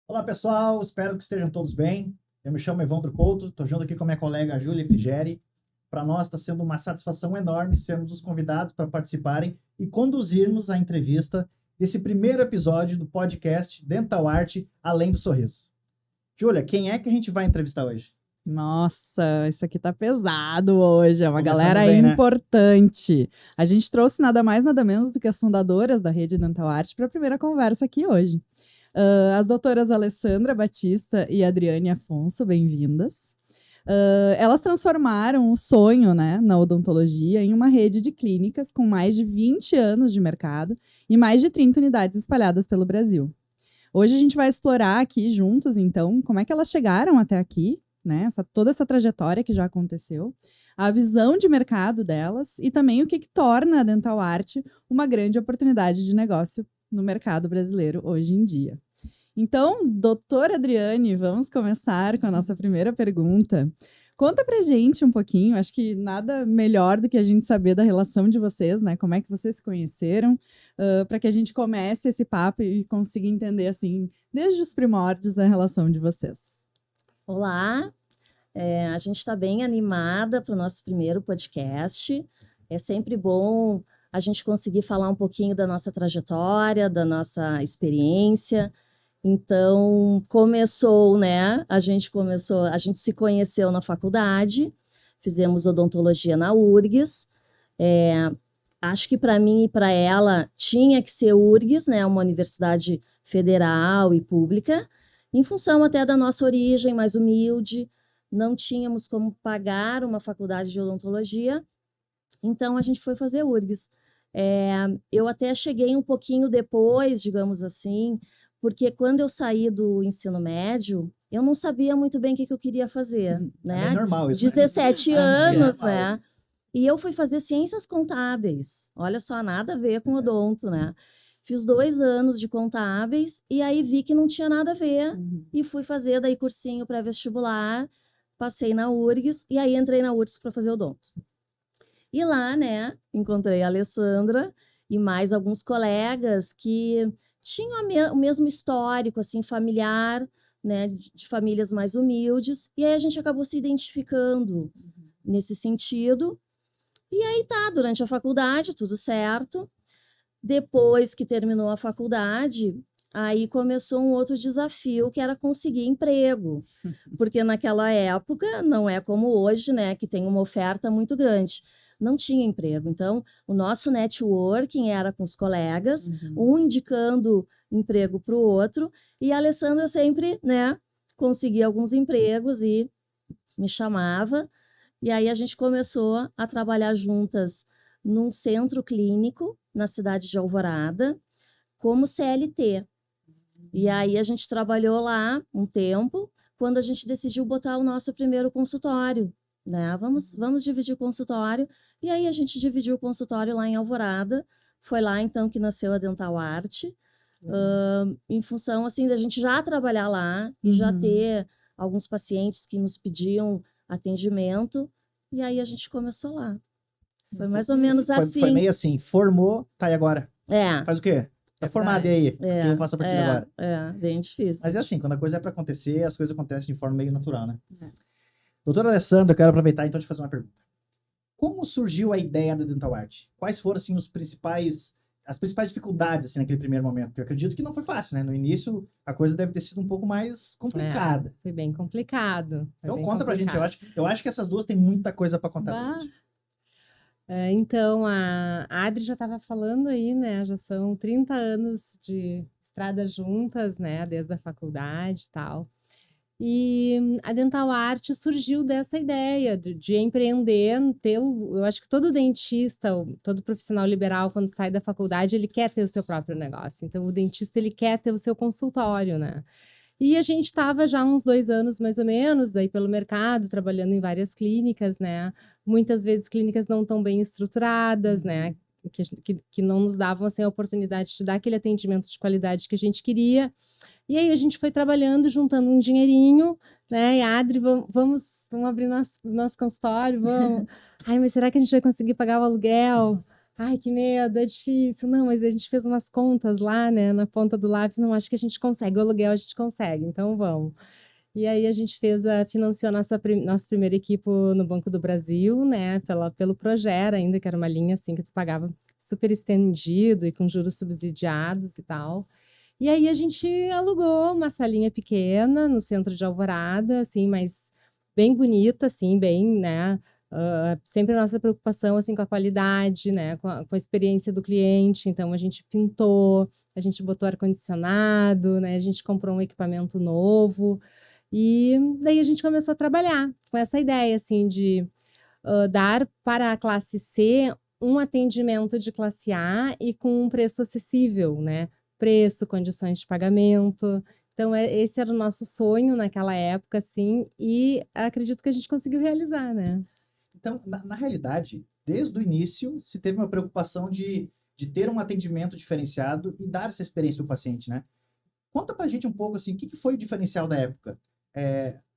Olá, pessoal. Espero que estejam todos bem. Eu me chamo Evandro Couto, estou junto aqui com a minha colega Júlia Figeri. Para nós está sendo uma satisfação enorme sermos os convidados para participarem e conduzirmos a entrevista desse primeiro episódio do podcast Dental Art Além do Sorriso. Júlia, quem é que a gente vai entrevistar hoje? Nossa, isso aqui tá pesado hoje, é uma Começando galera bem, né? importante. A gente trouxe nada mais, nada menos do que as fundadoras da Rede Dental Art para a primeira conversa aqui hoje. As doutoras Alessandra Batista e Adriane Afonso, bem-vindas. Elas transformaram o sonho, né, na odontologia em uma rede de clínicas com mais de 20 anos de mercado e mais de 30 unidades espalhadas pelo Brasil. Hoje a gente vai explorar aqui juntos, então, como é que elas chegaram até aqui, né? Toda essa trajetória que já aconteceu, a visão de mercado delas e também o que torna a Dental Art uma grande oportunidade de negócio no mercado brasileiro hoje em dia. Então, doutora Adriane, vamos começar com a nossa primeira pergunta. Conta pra gente um pouquinho, acho que nada melhor do que a gente saber da relação de vocês, né? Como é que vocês se conheceram, para que a gente comece esse papo e consiga entender, assim, desde os primórdios a relação de vocês. Olá, a gente está bem animada para o nosso primeiro podcast. É sempre bom a gente conseguir falar um pouquinho da nossa trajetória, da nossa experiência. Então, começou, né? A gente se conheceu na faculdade, fizemos odontologia na URGS. Acho que para mim e para ela tinha que ser URGS, né? Uma universidade federal e pública. Em função até da nossa origem mais humilde, não tínhamos como pagar uma faculdade de odontologia, então a gente foi fazer URGS. Eu até cheguei um pouquinho depois, digamos assim, porque quando eu saí do ensino médio, eu não sabia muito bem o que eu queria fazer, né? É normal isso, 17 anos, né? né? E eu fui fazer ciências contábeis. Olha só, nada a ver com odonto, né? Fiz 2 anos de contábeis e aí vi que não tinha nada a ver. E fui fazer daí cursinho pré-vestibular, passei na URGS e aí entrei na URGS para fazer odonto. E lá, né, encontrei a Alessandra e mais alguns colegas que tinham o mesmo histórico, assim, familiar, né, de famílias mais humildes. E aí a gente acabou se identificando nesse sentido. E aí tá, durante a faculdade, tudo certo. Depois que terminou a faculdade, aí começou um outro desafio, que era conseguir emprego. Porque naquela época, não é como hoje, né, que tem uma oferta muito grande. Não tinha emprego. Então, o nosso networking era com os colegas, um indicando emprego para o outro, e a Alessandra sempre, né, conseguia alguns empregos e me chamava. E aí a gente começou a trabalhar juntas num centro clínico na cidade de Alvorada, como CLT. E aí a gente trabalhou lá um tempo, quando a gente decidiu botar o nosso primeiro consultório, né? Vamos dividir o consultório. E aí a gente dividiu o consultório lá em Alvorada. Foi lá, então, que nasceu a Dental Art. Em função, assim, da gente já trabalhar lá e já ter alguns pacientes que nos pediam atendimento. E aí a gente começou lá. Foi mais ou menos assim. Foi meio assim, formou, tá, e agora? É. Faz o quê? Tá formado, e aí? O que eu faço a partir de agora? Bem difícil. Mas é assim, quando a coisa é para acontecer, as coisas acontecem de forma meio natural, né? Doutora Alessandra, eu quero aproveitar então de fazer uma pergunta. Como surgiu a ideia da Dental Art? Quais foram, assim, as principais dificuldades, assim, naquele primeiro momento? Porque eu acredito que não foi fácil, né? No início, a coisa deve ter sido um pouco mais complicada. Foi bem complicado. Então conta pra gente, eu acho que essas duas têm muita coisa para contar pra gente. Então, a Adri já estava falando aí, né? Já são 30 anos de estrada juntas, né? Desde a faculdade e tal. E a Dental Art surgiu dessa ideia de empreender, eu acho que todo dentista, todo profissional liberal, quando sai da faculdade, ele quer ter o seu próprio negócio. Então, o dentista, ele quer ter o seu consultório, né? E a gente estava já uns 2 anos, mais ou menos, aí pelo mercado, trabalhando em várias clínicas, né? Muitas vezes clínicas não tão bem estruturadas, né? Que não nos davam, assim, a oportunidade de dar aquele atendimento de qualidade que a gente queria. E aí a gente foi trabalhando, juntando um dinheirinho, né? E Adri, vamos abrir nosso consultório, vamos. Ai, mas será que a gente vai conseguir pagar o aluguel? Ai, que medo, é difícil. Não, mas a gente fez umas contas lá, né, na ponta do lápis. Não, acho que a gente consegue. O aluguel a gente consegue, então vamos. E aí a gente financiou nossa primeira equipe no Banco do Brasil, né, pelo Progera ainda, que era uma linha assim que tu pagava super estendido e com juros subsidiados e tal. E aí a gente alugou uma salinha pequena no centro de Alvorada, assim, mas bem bonita, assim, bem, né, sempre a nossa preocupação, assim, com a qualidade, né, com a experiência do cliente. Então a gente pintou, a gente botou ar-condicionado, né, a gente comprou um equipamento novo. E daí a gente começou a trabalhar com essa ideia, assim, de dar para a classe C um atendimento de classe A e com um preço acessível, né? Preço, condições de pagamento. Então, esse era o nosso sonho naquela época, assim, e acredito que a gente conseguiu realizar, né? Então, na realidade, desde o início, se teve uma preocupação de ter um atendimento diferenciado e dar essa experiência para o paciente, né? Conta pra gente um pouco, assim, o que foi o diferencial da época?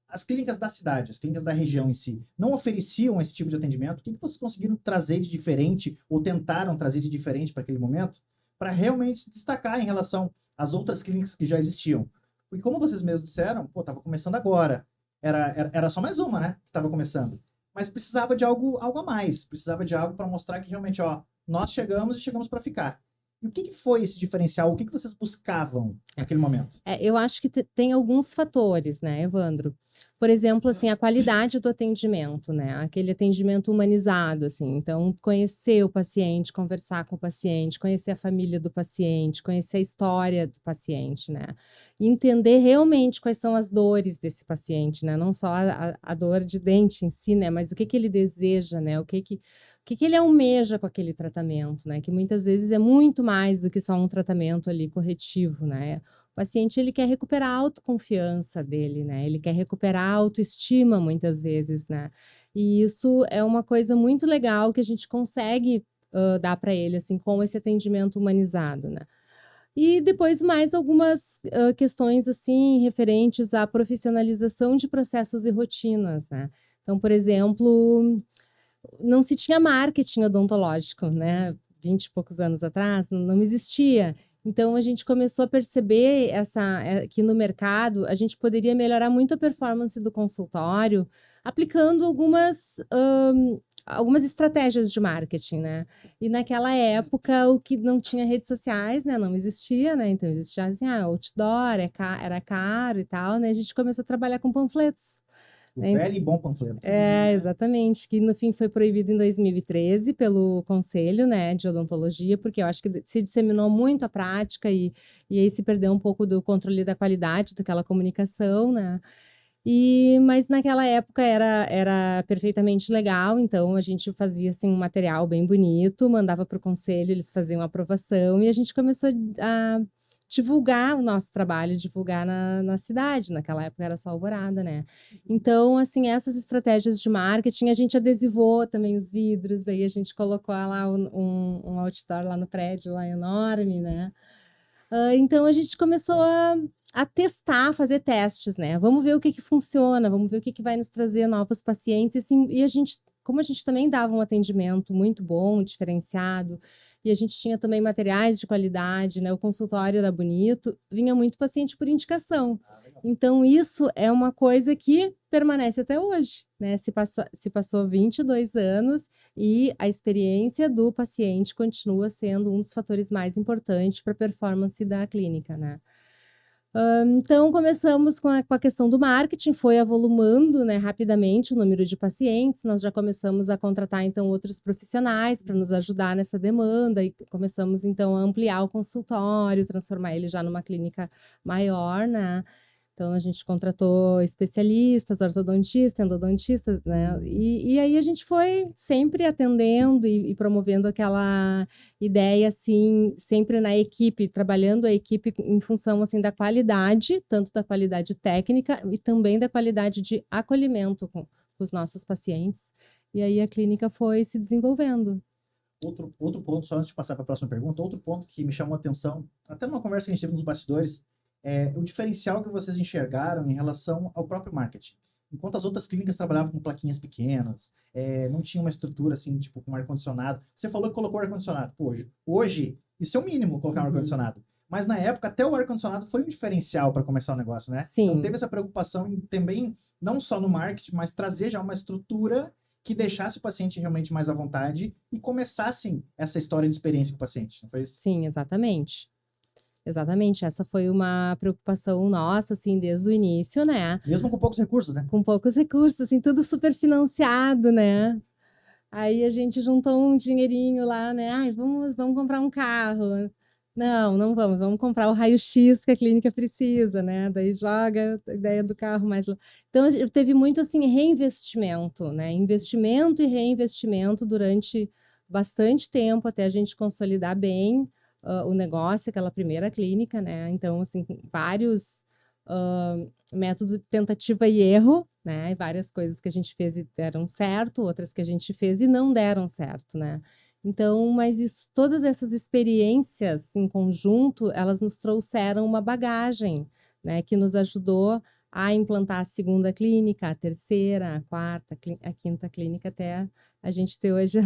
As clínicas da cidade, as clínicas da região em si, não ofereciam esse tipo de atendimento? O que vocês conseguiram trazer de diferente, ou tentaram trazer de diferente para aquele momento, para realmente se destacar em relação às outras clínicas que já existiam? Porque como vocês mesmos disseram, pô, estava começando agora, era só mais uma, né, que estava começando. Mas precisava de algo a mais, precisava de algo para mostrar que realmente, ó, nós chegamos e chegamos para ficar. E o que foi esse diferencial? O que vocês buscavam naquele momento? Eu acho que tem alguns fatores, né, Evandro? Por exemplo, assim, a qualidade do atendimento, né? Aquele atendimento humanizado, assim. Então, conhecer o paciente, conversar com o paciente, conhecer a família do paciente, conhecer a história do paciente, né? E entender realmente quais são as dores desse paciente, né? Não só a dor de dente em si, né? Mas o que ele deseja, né? O que ele almeja com aquele tratamento, né? Que muitas vezes é muito mais do que só um tratamento ali corretivo, né? O paciente, ele quer recuperar a autoconfiança dele, né? Ele quer recuperar a autoestima, muitas vezes, né? E isso é uma coisa muito legal que a gente consegue dar para ele, assim, com esse atendimento humanizado, né? E depois mais algumas questões, assim, referentes à profissionalização de processos e rotinas, né? Então, por exemplo, não se tinha marketing odontológico, né? 20 e poucos anos atrás, não existia. Então, a gente começou a perceber que no mercado a gente poderia melhorar muito a performance do consultório, aplicando algumas estratégias de marketing, né? E naquela época, o que não tinha redes sociais, né? Não existia, né? Então, existia assim, outdoor, era caro e tal, né? A gente começou a trabalhar com panfletos. O velho e bom panfleto. Exatamente, que no fim foi proibido em 2013 pelo Conselho, né, de Odontologia, porque eu acho que se disseminou muito a prática e aí se perdeu um pouco do controle da qualidade daquela comunicação, né? Mas naquela época era perfeitamente legal, então a gente fazia assim, um material bem bonito, mandava para o Conselho, eles faziam a aprovação e a gente começou a divulgar o nosso trabalho, divulgar na cidade. Naquela época era só Alvorada, né? Então, assim, essas estratégias de marketing, a gente adesivou também os vidros, daí a gente colocou lá um outdoor lá no prédio, lá enorme, né? Então, a gente começou a testar, fazer testes, né? Vamos ver o que funciona, vamos ver o que vai nos trazer novos pacientes, assim, e como a gente também dava um atendimento muito bom, diferenciado, e a gente tinha também materiais de qualidade, né? O consultório era bonito, vinha muito paciente por indicação. Então, isso é uma coisa que permanece até hoje, né? Se passou 22 anos e a experiência do paciente continua sendo um dos fatores mais importantes para a performance da clínica, né? Então, começamos com a questão do marketing, foi avolumando, né, rapidamente o número de pacientes, nós já começamos a contratar, então, outros profissionais para nos ajudar nessa demanda, e começamos, então, a ampliar o consultório, transformar ele já numa clínica maior, né? Então, a gente contratou especialistas, ortodontistas, endodontistas, né? E aí a gente foi sempre atendendo e promovendo aquela ideia, assim, sempre na equipe, trabalhando a equipe em função, assim, da qualidade, tanto da qualidade técnica e também da qualidade de acolhimento com os nossos pacientes. E aí a clínica foi se desenvolvendo. Outro ponto, só antes de passar para a próxima pergunta, outro ponto que me chamou a atenção, até numa conversa que a gente teve nos bastidores, o diferencial que vocês enxergaram em relação ao próprio marketing. enquanto as outras clínicas trabalhavam com plaquinhas pequenas, não tinha uma estrutura assim, tipo, com ar-condicionado. Você falou que colocou ar-condicionado. Pô, hoje, isso é o mínimo, colocar um ar-condicionado. Mas na época, até o ar-condicionado foi um diferencial para começar o negócio, né? Sim. Então teve essa preocupação em também, não só no marketing, mas trazer já uma estrutura que deixasse o paciente realmente mais à vontade e começassem essa história de experiência com o paciente, não foi isso? Sim, exatamente. Exatamente, essa foi uma preocupação nossa, assim, desde o início, né? Mesmo com poucos recursos, né? Com poucos recursos, assim, tudo super financiado, né? Aí a gente juntou um dinheirinho lá, né? Ai, vamos comprar um carro. Não vamos comprar o raio-x que a clínica precisa, né? Daí joga a ideia do carro mais lá. Então, teve muito, assim, reinvestimento, né? Investimento e reinvestimento durante bastante tempo até a gente consolidar bem o negócio, aquela primeira clínica, né? Então, assim, vários métodos de tentativa e erro, né? E várias coisas que a gente fez e deram certo, outras que a gente fez e não deram certo, né? Então, mas todas essas experiências em conjunto, elas nos trouxeram uma bagagem, né? Que nos ajudou a implantar a segunda clínica, a terceira, a quarta, a quinta clínica, até a gente ter hoje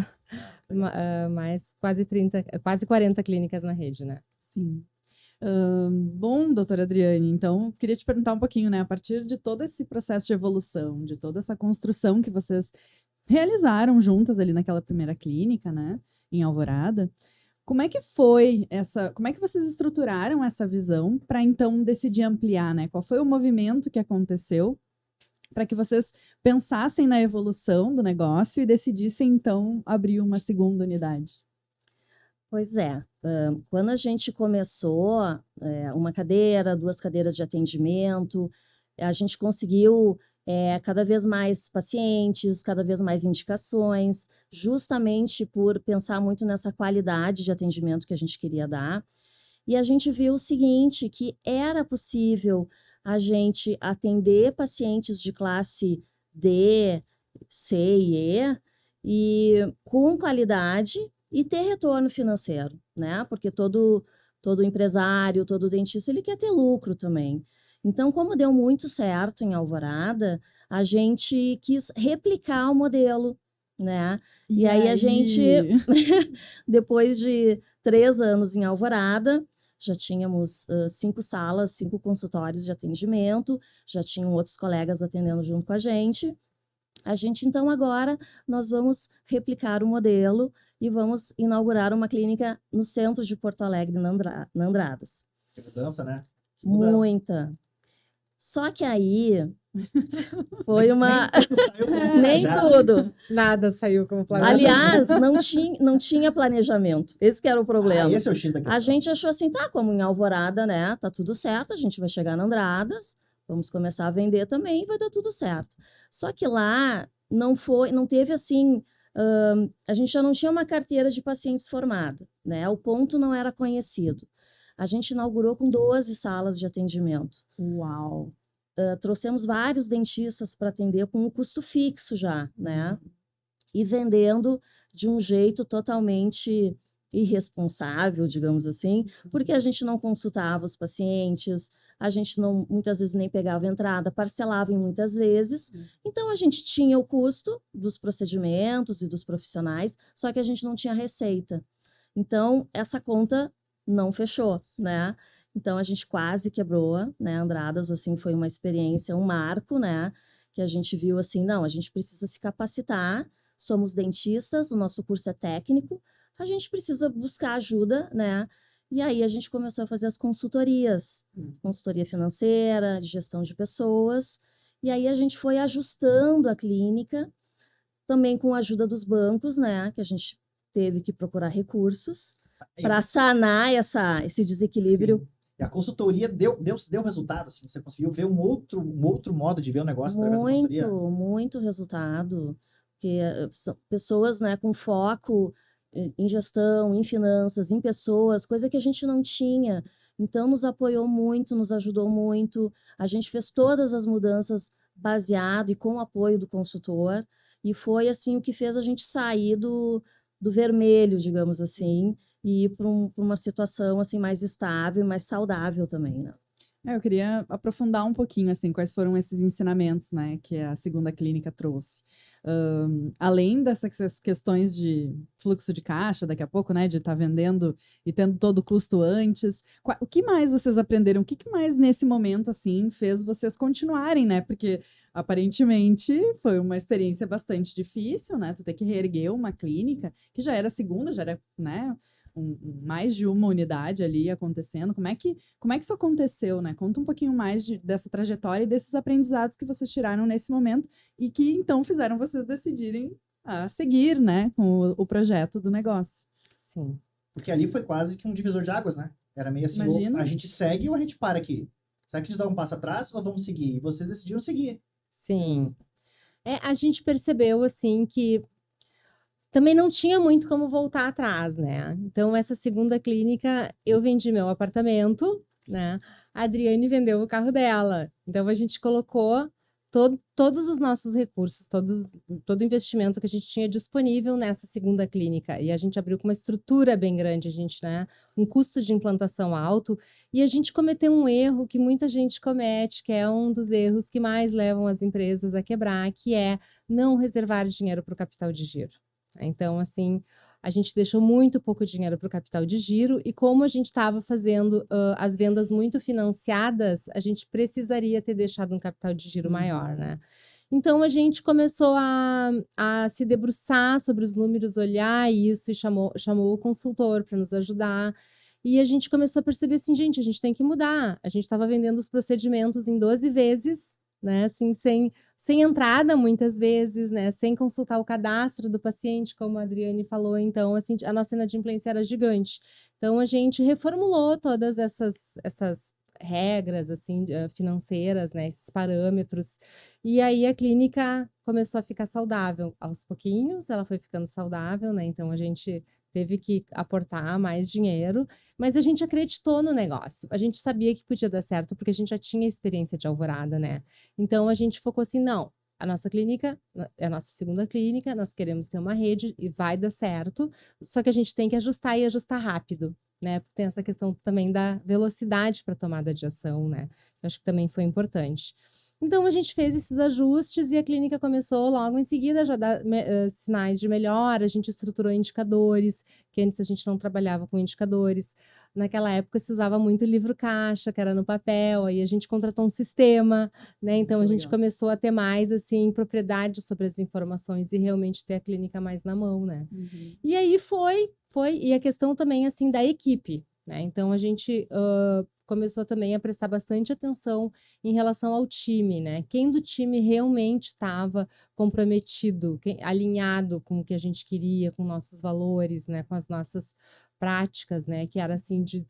mais quase 40 clínicas na rede, né? Sim. Bom, doutora Adriane, então, queria te perguntar um pouquinho, né? A partir de todo esse processo de evolução, de toda essa construção que vocês realizaram juntas ali naquela primeira clínica, né? Em Alvorada, como é que foi como é que vocês estruturaram essa visão para então decidir ampliar, né? Qual foi o movimento que aconteceu para que vocês pensassem na evolução do negócio e decidissem, então, abrir uma segunda unidade? Pois é, quando a gente começou, uma cadeira, 2 cadeiras de atendimento, a gente conseguiu cada vez mais pacientes, cada vez mais indicações, justamente por pensar muito nessa qualidade de atendimento que a gente queria dar. E a gente viu o seguinte, que era possível a gente atender pacientes de classe D, C e E, e com qualidade e ter retorno financeiro, né? Porque todo empresário, todo dentista, ele quer ter lucro também. Então, como deu muito certo em Alvorada, a gente quis replicar o modelo, né? E aí a gente, depois de 3 anos em Alvorada, já tínhamos 5 salas, 5 consultórios de atendimento, já tinham outros colegas atendendo junto com a gente. Então, agora, nós vamos replicar o modelo e vamos inaugurar uma clínica no centro de Porto Alegre, na Andradas. Que mudança, né? Que mudança. Muita. Só que aí foi uma... Nem tudo. Nada saiu como planejado. Aliás, não tinha planejamento. Esse que era o problema. Esse é o X da questão. A gente achou assim, como em Alvorada, né? Tá tudo certo, a gente vai chegar na Andradas, vamos começar a vender também e vai dar tudo certo. Só que lá não teve assim... a gente já não tinha uma carteira de pacientes formada, né? O ponto não era conhecido. A gente inaugurou com 12 salas de atendimento. Uau! Trouxemos vários dentistas para atender com um custo fixo já, né? E vendendo de um jeito totalmente irresponsável, digamos assim, porque a gente não consultava os pacientes, a gente não, muitas vezes nem pegava entrada, parcelava em muitas vezes. Então, a gente tinha o custo dos procedimentos e dos profissionais, só que a gente não tinha receita. Então, essa conta não fechou, né? Então, a gente quase quebrou, né? Andradas, assim, foi uma experiência, um marco, né? Que a gente viu assim, não, a gente precisa se capacitar, somos dentistas, o nosso curso é técnico, a gente precisa buscar ajuda, né? E aí a gente começou a fazer as consultorias, consultoria financeira, de gestão de pessoas, e aí a gente foi ajustando a clínica, também com a ajuda dos bancos, né? Que a gente teve que procurar recursos para sanar esse desequilíbrio. Sim. E a consultoria deu resultado, assim, você conseguiu ver um outro modo de ver o negócio através da consultoria? Muito resultado, porque são pessoas, né, com foco em gestão, em finanças, em pessoas, coisa que a gente não tinha. Então, nos apoiou muito, nos ajudou muito. A gente fez todas as mudanças baseado e com o apoio do consultor, e foi, assim, o que fez a gente sair do vermelho, digamos assim, e ir para uma situação assim mais estável, mais saudável também, né? Eu queria aprofundar um pouquinho, assim, quais foram esses ensinamentos, né, que a segunda clínica trouxe. Além dessas questões de fluxo de caixa, daqui a pouco, né, de estar vendendo e tendo todo o custo antes, o que mais vocês aprenderam? O que mais nesse momento, assim, fez vocês continuarem, né? Porque aparentemente foi uma experiência bastante difícil, né? Tu ter que reerguer uma clínica, que já era a segunda, já era, né? Mais de uma unidade ali acontecendo. Como é que isso aconteceu, né? Conta um pouquinho mais dessa trajetória e desses aprendizados que vocês tiraram nesse momento e que então fizeram vocês decidirem a seguir, né, com o projeto do negócio. Sim. Porque ali foi quase que um divisor de águas, né? Era meio assim, Imagino. ou a gente segue ou a gente para aqui. Será que a gente dá um passo atrás ou vamos seguir? E vocês decidiram seguir. Sim. A gente percebeu, assim, que também não tinha muito como voltar atrás, né? Então, essa segunda clínica, eu vendi meu apartamento, né? A Adriane vendeu o carro dela. Então, a gente colocou todos os nossos recursos, todo o investimento que a gente tinha disponível nessa segunda clínica. E a gente abriu com uma estrutura bem grande, a gente, né? Um custo de implantação alto. E a gente cometeu um erro que muita gente comete, que é um dos erros que mais levam as empresas a quebrar, que é não reservar dinheiro para o capital de giro. Então, assim, a gente deixou muito pouco dinheiro para o capital de giro e como a gente estava fazendo as vendas muito financiadas, a gente precisaria ter deixado um capital de giro maior, né? Então, a gente começou a se debruçar sobre os números, olhar isso e chamou o consultor para nos ajudar. E a gente começou a perceber assim, gente, a gente tem que mudar. A gente estava vendendo os procedimentos em 12 vezes, né? Assim, sem entrada muitas vezes, né? Sem consultar o cadastro do paciente, como a Adriane falou. Então, assim, a nossa inadimplência era gigante. Então, a gente reformulou todas essas regras, assim, financeiras, né? Esses parâmetros. E aí, a clínica começou a ficar saudável. Aos pouquinhos, ela foi ficando saudável, né? Então, a gente teve que aportar mais dinheiro, mas a gente acreditou no negócio. A gente sabia que podia dar certo, porque a gente já tinha experiência de Alvorada, né? Então, a gente focou assim, não, a nossa clínica é a nossa segunda clínica, nós queremos ter uma rede e vai dar certo, só que a gente tem que ajustar e ajustar rápido, né? Porque tem essa questão também da velocidade para tomada de ação, né? Eu acho que também foi importante. Então, a gente fez esses ajustes e a clínica começou logo em seguida já a dar sinais de melhora, a gente estruturou indicadores, que antes a gente não trabalhava com indicadores. Naquela época se usava muito livro caixa, que era no papel, aí a gente contratou um sistema, né? Então, a gente começou a ter mais, assim, propriedade sobre as informações e realmente ter a clínica mais na mão, né? Uhum. E aí e a questão também, assim, da equipe, né? Então, a gente começou também a prestar bastante atenção em relação ao time, né? Quem do time realmente estava comprometido, alinhado com o que a gente queria, com nossos valores, né? Com as nossas práticas, né? Que era assim de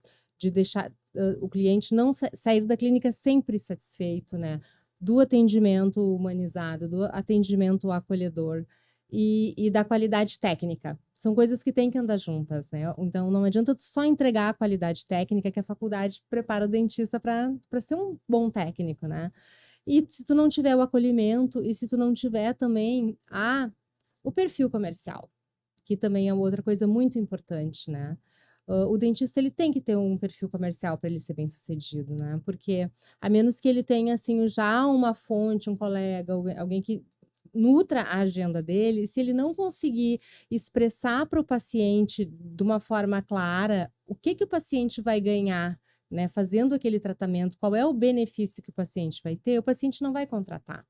deixar o cliente não sair da clínica sempre satisfeito, né? Do atendimento humanizado, do atendimento acolhedor. E da qualidade técnica. São coisas que têm que andar juntas, né? Então, não adianta só entregar a qualidade técnica que a faculdade prepara o dentista para ser um bom técnico, né? E se tu não tiver o acolhimento e se tu não tiver também o perfil comercial, que também é outra coisa muito importante, né? O dentista ele tem que ter um perfil comercial para ele ser bem sucedido, né? Porque a menos que ele tenha assim já uma fonte, um colega, alguém que nutra a agenda dele, se ele não conseguir expressar para o paciente de uma forma clara o que o paciente vai ganhar, né, fazendo aquele tratamento, qual é o benefício que o paciente vai ter, o paciente não vai contratar.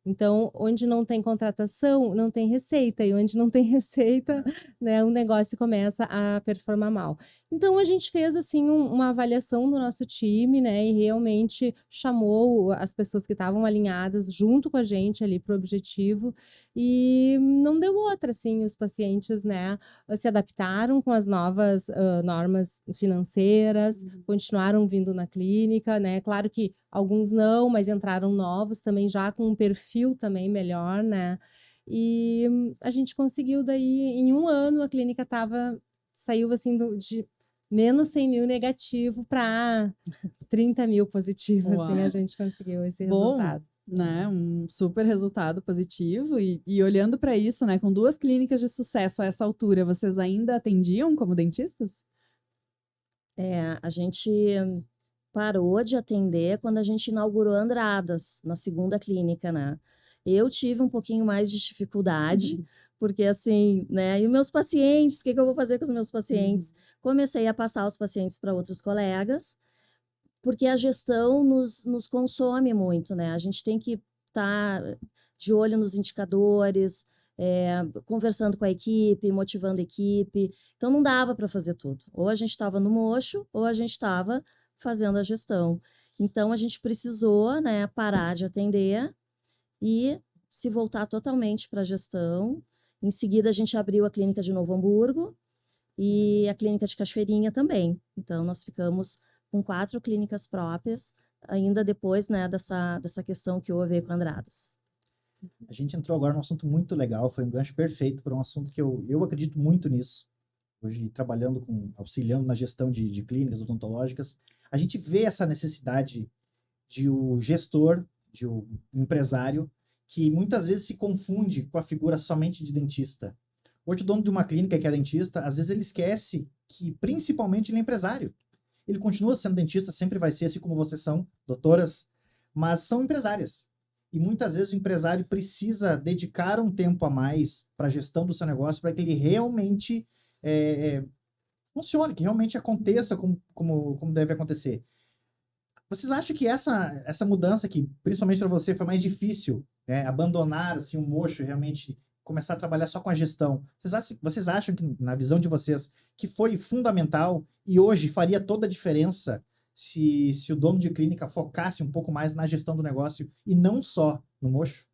Então, onde não tem contratação, não tem receita. E onde não tem receita, né, o negócio começa a performar mal. Então, a gente fez, assim, uma avaliação do nosso time, né, e realmente chamou as pessoas que estavam alinhadas junto com a gente ali para o objetivo. E não deu outra, assim, os pacientes, né, se adaptaram com as novas normas financeiras, continuaram vindo na clínica, né, claro que alguns não, mas entraram novos também já com um perfil também melhor, né? E a gente conseguiu daí, em um ano, a clínica saiu assim de menos 100 mil negativo para 30 mil positivo, assim, a gente conseguiu esse resultado. Né? Um super resultado positivo e olhando para isso, né? Com 2 clínicas de sucesso a essa altura, vocês ainda atendiam como dentistas? A gente parou de atender quando a gente inaugurou Andradas, na segunda clínica, né? Eu tive um pouquinho mais de dificuldade, porque assim, né? E os meus pacientes, o que eu vou fazer com os meus pacientes? Comecei a passar os pacientes para outros colegas, porque a gestão nos consome muito, né? A gente tem que estar de olho nos indicadores, conversando com a equipe, motivando a equipe. Então, não dava para fazer tudo. Ou a gente estava no mocho, ou a gente estava fazendo a gestão. Então, a gente precisou, né, parar de atender e se voltar totalmente para a gestão. Em seguida, a gente abriu a clínica de Novo Hamburgo e a clínica de Cachoeirinha também. Então, nós ficamos com 4 clínicas próprias, ainda depois, né, dessa questão que houve com Andradas. A gente entrou agora num assunto muito legal, foi um gancho perfeito para um assunto que eu acredito muito nisso. Hoje, trabalhando auxiliando na gestão de clínicas odontológicas, a gente vê essa necessidade de o gestor, de o empresário, que muitas vezes se confunde com a figura somente de dentista. Hoje, o dono de uma clínica que é dentista, às vezes ele esquece que, principalmente, ele é empresário. Ele continua sendo dentista, sempre vai ser, assim como vocês são, doutoras, mas são empresárias. E muitas vezes o empresário precisa dedicar um tempo a mais para a gestão do seu negócio, para que ele realmente funcione, que realmente aconteça como deve acontecer. Vocês acham que essa mudança, que principalmente para você foi mais difícil, né, abandonar assim, o mocho e realmente começar a trabalhar só com a gestão, vocês acham que, na visão de vocês, que foi fundamental e hoje faria toda a diferença se o dono de clínica focasse um pouco mais na gestão do negócio e não só no mocho?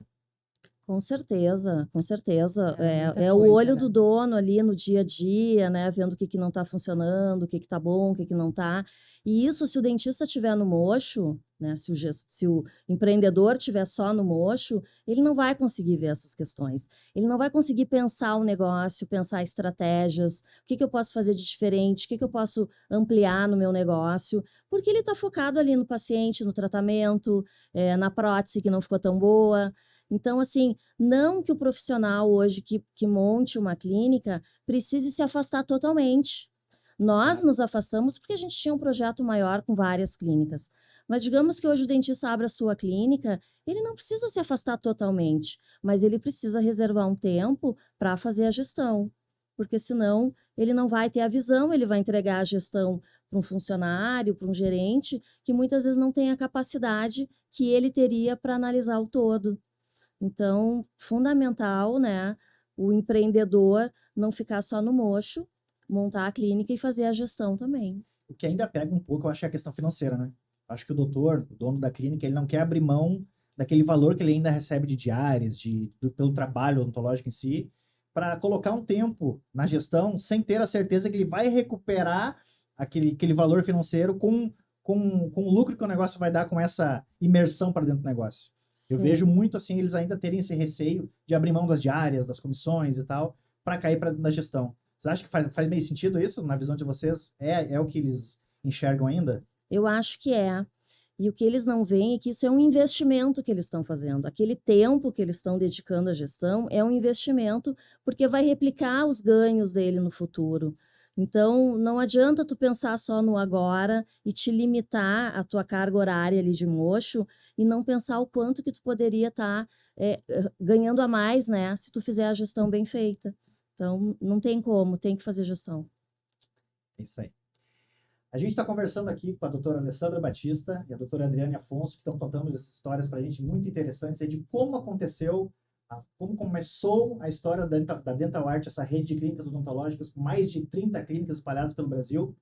Com certeza, com certeza. É O muita olho coisa, do né? dono ali no dia a dia, né? Vendo o que não está funcionando, o que está bom, o que não está. E isso, se o dentista estiver no mocho, né? Se o empreendedor estiver só no mocho, ele não vai conseguir ver essas questões. Ele não vai conseguir pensar o negócio, pensar estratégias, o que eu posso fazer de diferente, o que eu posso ampliar no meu negócio, porque ele está focado ali no paciente, no tratamento, na prótese que não ficou tão boa. Então, assim, não que o profissional hoje que monte uma clínica precise se afastar totalmente. Nós nos afastamos porque a gente tinha um projeto maior com várias clínicas. Mas digamos que hoje o dentista abra a sua clínica, ele não precisa se afastar totalmente, mas ele precisa reservar um tempo para fazer a gestão, porque senão ele não vai ter a visão, ele vai entregar a gestão para um funcionário, para um gerente, que muitas vezes não tem a capacidade que ele teria para analisar o todo. Então, fundamental, né, o empreendedor não ficar só no mocho, montar a clínica e fazer a gestão também. O que ainda pega um pouco, eu acho, é a questão financeira, né? Acho que o doutor, o dono da clínica, ele não quer abrir mão daquele valor que ele ainda recebe de diárias, pelo trabalho odontológico em si, para colocar um tempo na gestão sem ter a certeza que ele vai recuperar aquele valor financeiro com o lucro que o negócio vai dar com essa imersão para dentro do negócio. Eu vejo muito assim eles ainda terem esse receio de abrir mão das diárias, das comissões e tal, para cair na gestão. Vocês acham que faz meio sentido isso, na visão de vocês? É o que eles enxergam ainda? Eu acho que é. E o que eles não veem é que isso é um investimento que eles estão fazendo. Aquele tempo que eles estão dedicando à gestão é um investimento, porque vai replicar os ganhos dele no futuro. Então, não adianta tu pensar só no agora e te limitar a tua carga horária ali de mocho e não pensar o quanto que tu poderia estar ganhando a mais, né, se tu fizer a gestão bem feita. Então, não tem como, tem que fazer gestão. É isso aí. A gente está conversando aqui com a doutora Alessandra Batista e a doutora Adriane Afonso, que estão contando essas histórias para a gente muito interessantes aí de como aconteceu, como começou a história da Dental Art, essa rede de clínicas odontológicas, com mais de 30 clínicas espalhadas pelo Brasil.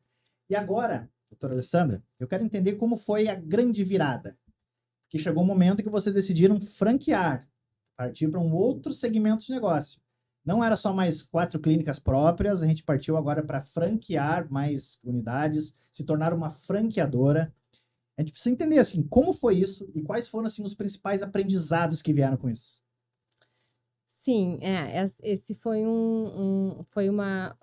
E agora, doutora Alessandra, eu quero entender como foi a grande virada. Que chegou um momento que vocês decidiram franquear, partir para um outro segmento de negócio. Não era só mais 4 clínicas próprias, a gente partiu agora para franquear mais unidades, se tornar uma franqueadora. A gente precisa entender assim, como foi isso e quais foram assim, os principais aprendizados que vieram com isso. Sim, esse foi foi uma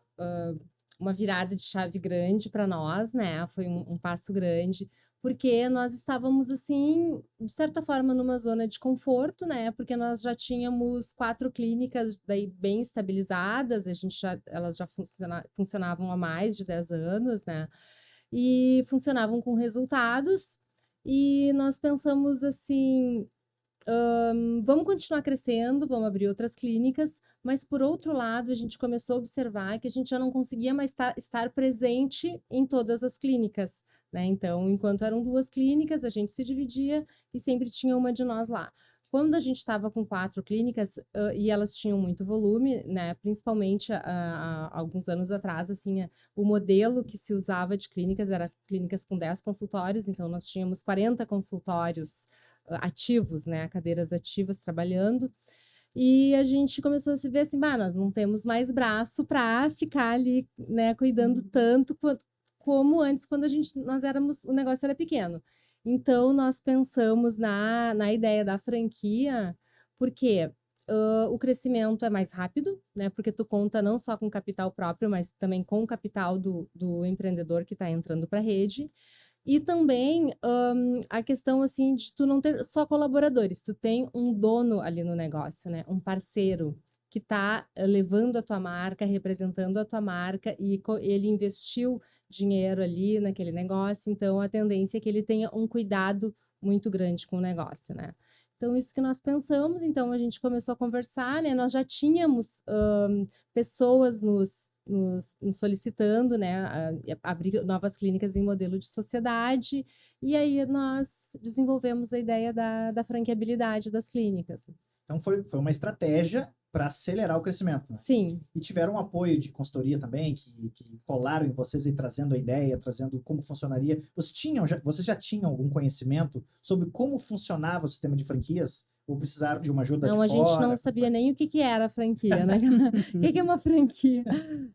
virada de chave grande para nós, né? Foi um passo grande, porque nós estávamos, assim, de certa forma, numa zona de conforto, né? Porque nós já tínhamos 4 clínicas daí bem estabilizadas, elas já funcionavam há mais de 10 anos, né? e funcionavam com resultados. E nós pensamos assim, vamos continuar crescendo, vamos abrir outras clínicas, mas por outro lado, a gente começou a observar que a gente já não conseguia mais estar presente em todas as clínicas, né? Então, enquanto eram 2 clínicas, a gente se dividia e sempre tinha uma de nós lá. Quando a gente estava com 4 clínicas e elas tinham muito volume, né? Principalmente há alguns anos atrás, assim, o modelo que se usava de clínicas era clínicas com 10 consultórios, então nós tínhamos 40 consultórios ativos, né? Cadeiras ativas trabalhando. E a gente começou a se ver assim, nós não temos mais braço para ficar ali, né, cuidando tanto como antes, quando o negócio era pequeno. Então, nós pensamos na ideia da franquia, porque o crescimento é mais rápido, né? Porque tu conta não só com capital próprio, mas também com o capital do empreendedor que está entrando para a rede. E também a questão assim de tu não ter só colaboradores, tu tem um dono ali no negócio, né? Um parceiro que está levando a tua marca, representando a tua marca e ele investiu dinheiro ali naquele negócio, então a tendência é que ele tenha um cuidado muito grande com o negócio, né? Então, isso que nós pensamos, então a gente começou a conversar, né? Nós já tínhamos pessoas nos solicitando, né, abrir novas clínicas em modelo de sociedade, e aí nós desenvolvemos a ideia da franqueabilidade das clínicas. Então foi uma estratégia para acelerar o crescimento, né? Sim. E tiveram um apoio de consultoria também, que colaram em vocês e trazendo a ideia, trazendo como funcionaria. Vocês já tinham algum conhecimento sobre como funcionava o sistema de franquias? Ou precisaram de uma ajuda de fora? Não, a gente não sabia nem o que era a franquia, né? O que é uma franquia?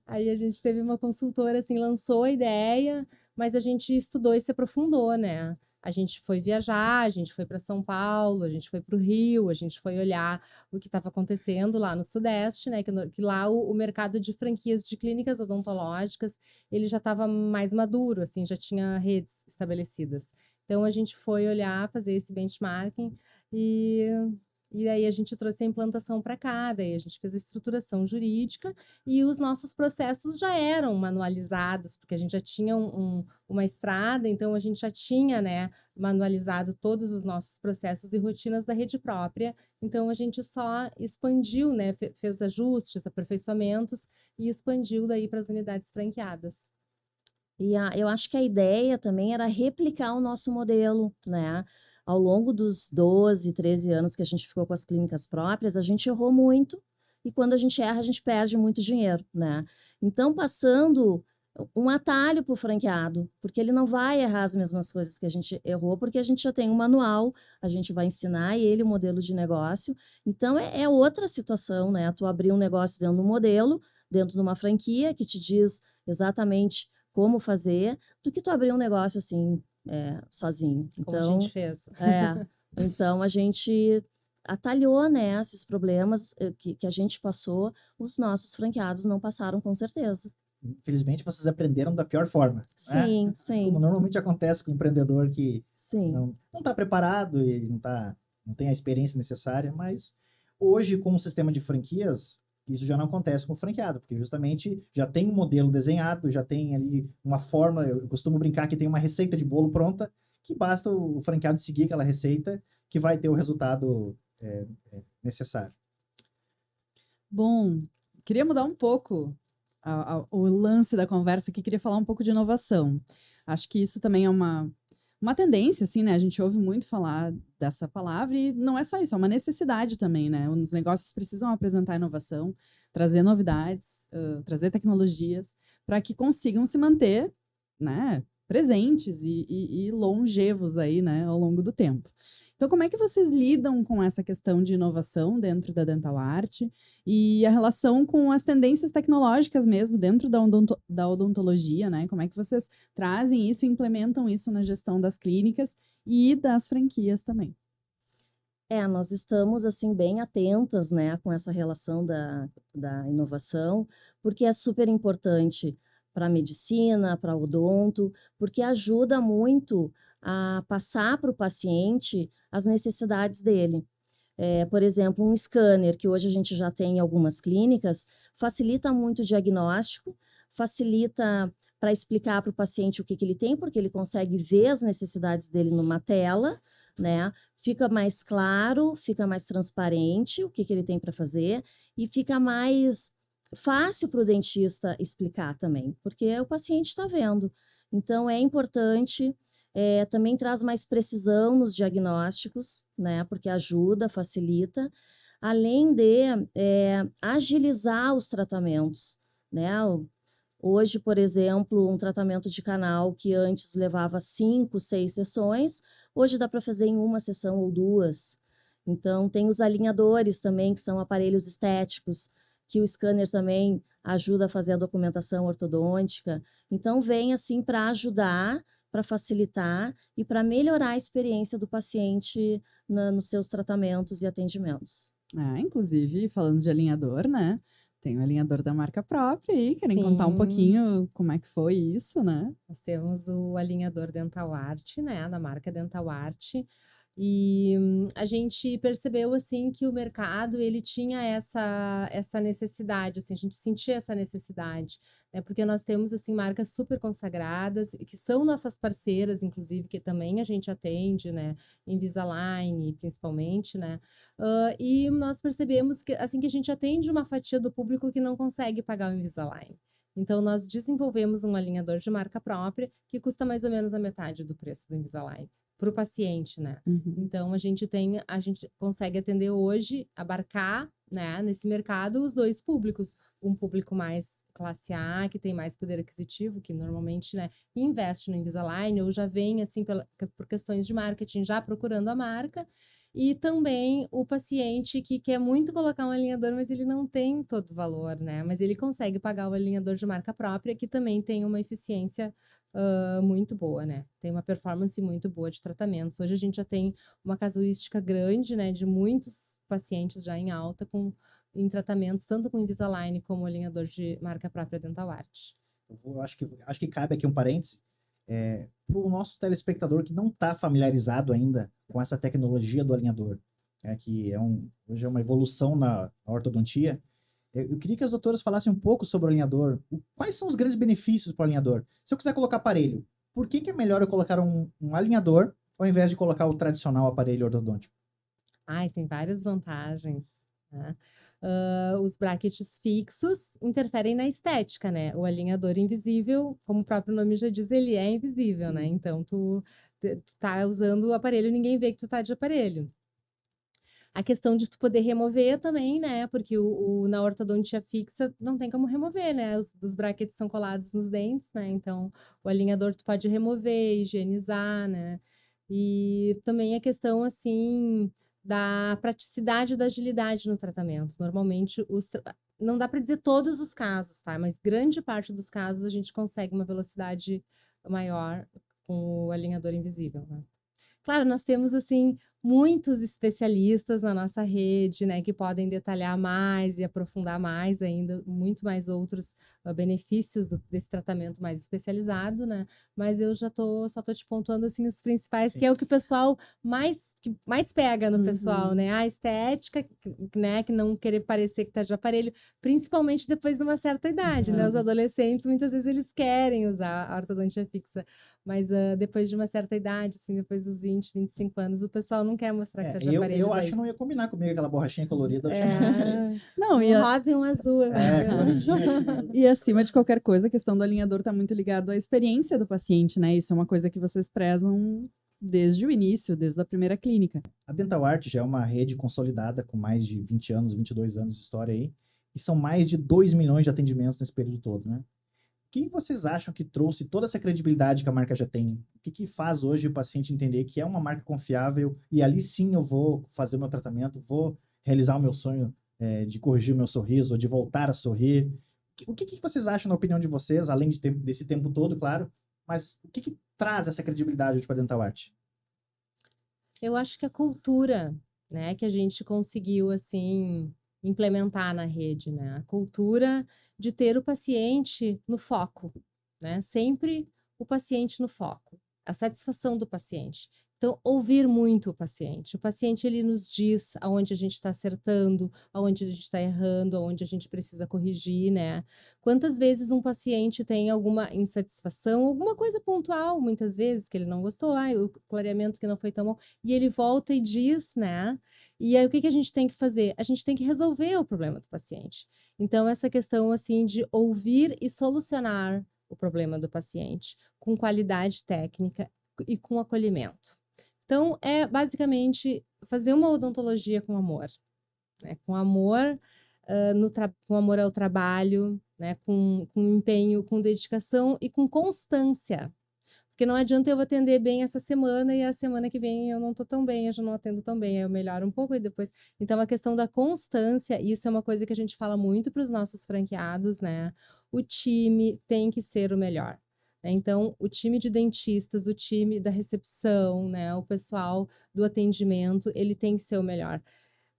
Aí a gente teve uma consultora, assim, lançou a ideia, mas a gente estudou e se aprofundou, né? A gente foi viajar, a gente foi para São Paulo, a gente foi para o Rio, a gente foi olhar o que estava acontecendo lá no Sudeste, né? Que lá o mercado de franquias de clínicas odontológicas, ele já estava mais maduro, assim, já tinha redes estabelecidas. Então, a gente foi olhar, fazer esse benchmarking e aí a gente trouxe a implantação para cá, daí a gente fez a estruturação jurídica e os nossos processos já eram manualizados, porque a gente já tinha uma estrada, então a gente já tinha, né, manualizado todos os nossos processos e rotinas da rede própria, então a gente só expandiu, né, fez ajustes, aperfeiçoamentos e expandiu daí para as unidades franqueadas. E eu acho que a ideia também era replicar o nosso modelo, né? Ao longo dos 12, 13 anos que a gente ficou com as clínicas próprias, a gente errou muito, e quando a gente erra, a gente perde muito dinheiro, né? Então, passando um atalho para o franqueado, porque ele não vai errar as mesmas coisas que a gente errou, porque a gente já tem um manual, a gente vai ensinar ele o modelo de negócio. Então, é outra situação, né? Tu abrir um negócio dentro de um modelo, dentro de uma franquia, que te diz exatamente como fazer, do que tu abrir um negócio assim, sozinho. Então, como a gente fez. Então, a gente atalhou, né, esses problemas que a gente passou, os nossos franqueados não passaram, com certeza. Infelizmente, vocês aprenderam da pior forma. Sim, né? sim. Como normalmente acontece com o empreendedor que Sim. não está preparado e não tem a experiência necessária, mas hoje, com o sistema de franquias, isso já não acontece com o franqueado, porque justamente já tem um modelo desenhado, já tem ali uma forma, eu costumo brincar que tem uma receita de bolo pronta, que basta o franqueado seguir aquela receita, que vai ter o resultado necessário. Bom, queria mudar um pouco o lance da conversa aqui, queria falar um pouco de inovação. Acho que isso também é uma tendência, assim, né? A gente ouve muito falar dessa palavra e não é só isso, é uma necessidade também, né? Os negócios precisam apresentar inovação, trazer novidades, trazer tecnologias para que consigam se manter, né, presentes e longevos aí, né, ao longo do tempo. Então, como é que vocês lidam com essa questão de inovação dentro da Dental Art e a relação com as tendências tecnológicas mesmo dentro da odontologia, né? Como é que vocês trazem isso e implementam isso na gestão das clínicas e das franquias também? Nós estamos, assim, bem atentas, né, com essa relação da inovação, porque é super importante para a medicina, para o odonto, porque ajuda muito a passar para o paciente as necessidades dele. Por exemplo, um scanner, que hoje a gente já tem em algumas clínicas, facilita muito o diagnóstico, facilita para explicar para o paciente o que ele tem, porque ele consegue ver as necessidades dele numa tela, né? Fica mais claro, fica mais transparente o que ele tem para fazer e fica mais fácil para o dentista explicar também, porque o paciente está vendo. Então, é importante, também traz mais precisão nos diagnósticos, né? Porque ajuda, facilita, além de agilizar os tratamentos, né? Hoje, por exemplo, um tratamento de canal que antes levava 5, 6 sessões, hoje dá para fazer em uma sessão ou 2. Então, tem os alinhadores também, que são aparelhos estéticos, que o scanner também ajuda a fazer a documentação ortodôntica. Então, vem assim para ajudar, para facilitar e para melhorar a experiência do paciente nos seus tratamentos e atendimentos. Inclusive, falando de alinhador, né? Tem um alinhador da marca própria aí. Querem Sim. contar um pouquinho como é que foi isso, né? Nós temos o alinhador Dental Art, né, da marca Dental Art, e a gente percebeu, assim, que o mercado, ele tinha essa necessidade, assim, a gente sentia essa necessidade, né, porque nós temos, assim, marcas super consagradas, que são nossas parceiras, inclusive, que também a gente atende, né, Invisalign, principalmente, né, e nós percebemos que, assim, que a gente atende uma fatia do público que não consegue pagar o Invisalign. Então, nós desenvolvemos um alinhador de marca própria que custa mais ou menos a metade do preço do Invisalign para o paciente, né? Uhum. Então, a gente consegue atender hoje, abarcar, né, nesse mercado os dois públicos. Um público mais classe A, que tem mais poder aquisitivo, que normalmente, né, investe no Invisalign ou já vem, assim, por questões de marketing, já procurando a marca. E também o paciente que quer muito colocar um alinhador, mas ele não tem todo o valor, né? Mas ele consegue pagar o alinhador de marca própria, que também tem uma eficiência muito boa, né? Tem uma performance muito boa de tratamentos. Hoje a gente já tem uma casuística grande, né? De muitos pacientes já em alta em tratamentos, tanto com Invisalign como alinhador de marca própria Dental Art. Acho que cabe aqui um parêntese. Para o nosso telespectador que não está familiarizado ainda com essa tecnologia do alinhador, que hoje é uma evolução na ortodontia, eu queria que as doutoras falassem um pouco sobre o alinhador. Quais são os grandes benefícios para o alinhador? Se eu quiser colocar aparelho, por que é melhor eu colocar um alinhador ao invés de colocar o tradicional aparelho ortodôntico? Tem várias vantagens, né? Os brackets fixos interferem na estética, né? O alinhador invisível, como o próprio nome já diz, ele é invisível, né? Então, tu tá usando o aparelho, ninguém vê que tu tá de aparelho. A questão de tu poder remover também, né? Porque na ortodontia fixa não tem como remover, né? Os brackets são colados nos dentes, né? Então, o alinhador tu pode remover, higienizar, né? E também a questão, assim, da praticidade e da agilidade no tratamento. Normalmente, não dá para dizer todos os casos, tá? Mas grande parte dos casos a gente consegue uma velocidade maior com o alinhador invisível, né? Claro, nós temos, assim, muitos especialistas na nossa rede, né, que podem detalhar mais e aprofundar mais ainda, muito mais outros benefícios desse tratamento mais especializado, né? Mas eu só tô te pontuando, assim, os principais, Sim. que é o que o pessoal que mais pega no pessoal, Uhum. né? A estética, né, que não querer parecer que tá de aparelho, principalmente depois de uma certa idade, né? Os Uhum. adolescentes, muitas vezes, eles querem usar a ortodontia fixa, mas depois de uma certa idade, assim, depois dos 20, 25 anos, o pessoal não quer mostrar que tá de aparelho. Eu daí. acho que não ia combinar comigo aquela borrachinha colorida. Eu Não, Um rosa e um azul. coloridinha. E acima de qualquer coisa, a questão do alinhador está muito ligado à experiência do paciente, né? Isso é uma coisa que vocês prezam desde o início, desde a primeira clínica. A Dental Art já é uma rede consolidada com mais de 20 anos, 22 anos de história aí, e são mais de 2 milhões de atendimentos nesse período todo, né? O que vocês acham que trouxe toda essa credibilidade que a marca já tem? O que faz hoje o paciente entender que é uma marca confiável e ali sim eu vou fazer o meu tratamento, vou realizar o meu sonho de corrigir o meu sorriso ou de voltar a sorrir? O que vocês acham, na opinião de vocês, além desse tempo todo, claro, mas o que traz essa credibilidade hoje para a Dental Art? Eu acho que a cultura, né, que a gente conseguiu, assim, implementar na rede, né? A cultura de ter o paciente no foco, né? Sempre o paciente no foco, a satisfação do paciente. Então, ouvir muito o paciente. O paciente, ele nos diz aonde a gente está acertando, aonde a gente está errando, aonde a gente precisa corrigir, né? Quantas vezes um paciente tem alguma insatisfação, alguma coisa pontual, muitas vezes, que ele não gostou, o clareamento que não foi tão bom, e ele volta e diz, né? E aí, o que a gente tem que fazer? A gente tem que resolver o problema do paciente. Então, essa questão, assim, de ouvir e solucionar o problema do paciente com qualidade técnica e com acolhimento. Então, é basicamente fazer uma odontologia com amor, né? Com amor, com amor ao trabalho, né? Com empenho, com dedicação e com constância. Porque não adianta eu atender bem essa semana e a semana que vem eu não estou tão bem, eu já não atendo tão bem, aí eu melhoro um pouco e depois... Então, a questão da constância, isso é uma coisa que a gente fala muito para os nossos franqueados, né? O time tem que ser o melhor. Então, o time de dentistas, o time da recepção, né, o pessoal do atendimento, ele tem que ser o melhor.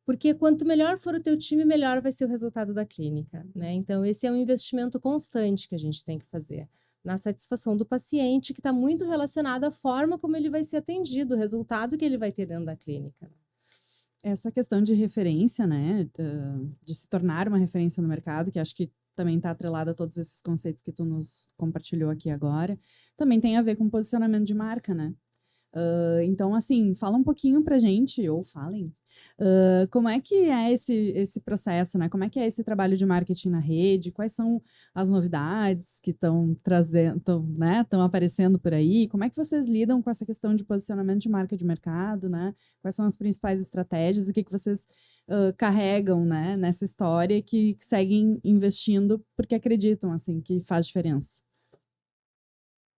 Porque quanto melhor for o teu time, melhor vai ser o resultado da clínica, né? Então, esse é um investimento constante que a gente tem que fazer na satisfação do paciente, que está muito relacionado à forma como ele vai ser atendido, o resultado que ele vai ter dentro da clínica. Essa questão de referência, né, de se tornar uma referência no mercado, que acho que também está atrelada a todos esses conceitos que tu nos compartilhou aqui agora, também tem a ver com posicionamento de marca, né? Então, assim, fala um pouquinho pra gente, ou falem, como é que é esse processo, né? Como é que é esse trabalho de marketing na rede? Quais são as novidades que estão trazendo, né, estão aparecendo por aí? Como é que vocês lidam com essa questão de posicionamento de marca de mercado, né? Quais são as principais estratégias? O que vocês carregam, né, nessa história que seguem investindo porque acreditam, assim, que faz diferença?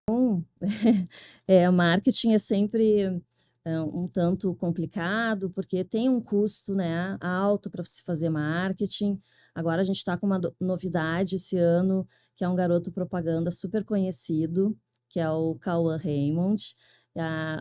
O marketing é sempre um tanto complicado, porque tem um custo, né, alto para se fazer marketing. Agora a gente está com uma novidade esse ano, que é um garoto propaganda super conhecido, que é o Cauã Raymond.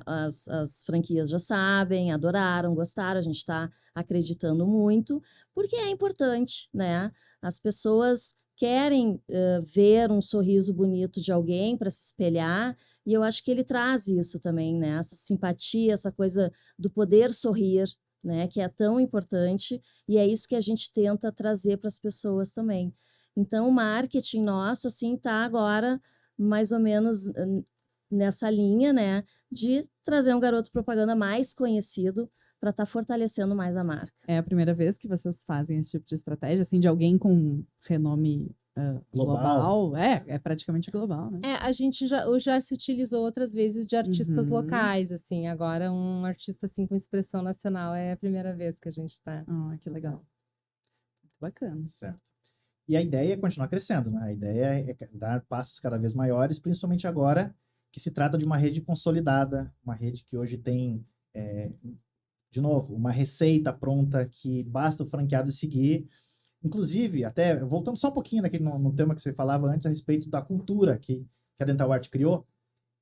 As franquias já sabem, adoraram, gostaram, a gente está acreditando muito, porque é importante, né? As pessoas querem ver um sorriso bonito de alguém para se espelhar, e eu acho que ele traz isso também, né? Essa simpatia, essa coisa do poder sorrir, né? Que é tão importante, e é isso que a gente tenta trazer para as pessoas também. Então, o marketing nosso, assim, está agora mais ou menos nessa linha, né? De trazer um garoto propaganda mais conhecido para estar fortalecendo mais a marca. É a primeira vez que vocês fazem esse tipo de estratégia, assim, de alguém com renome global? É praticamente global, né? A gente já se utilizou outras vezes de artistas locais, assim, agora um artista, assim, com expressão nacional é a primeira vez que a gente está. Que legal. Muito bacana. Certo. E a ideia é continuar crescendo, né? A ideia é dar passos cada vez maiores, principalmente agora que se trata de uma rede consolidada, uma rede que hoje tem, de novo, uma receita pronta que basta o franqueado seguir. Inclusive, até voltando só um pouquinho no tema que você falava antes a respeito da cultura que a Dental Art criou,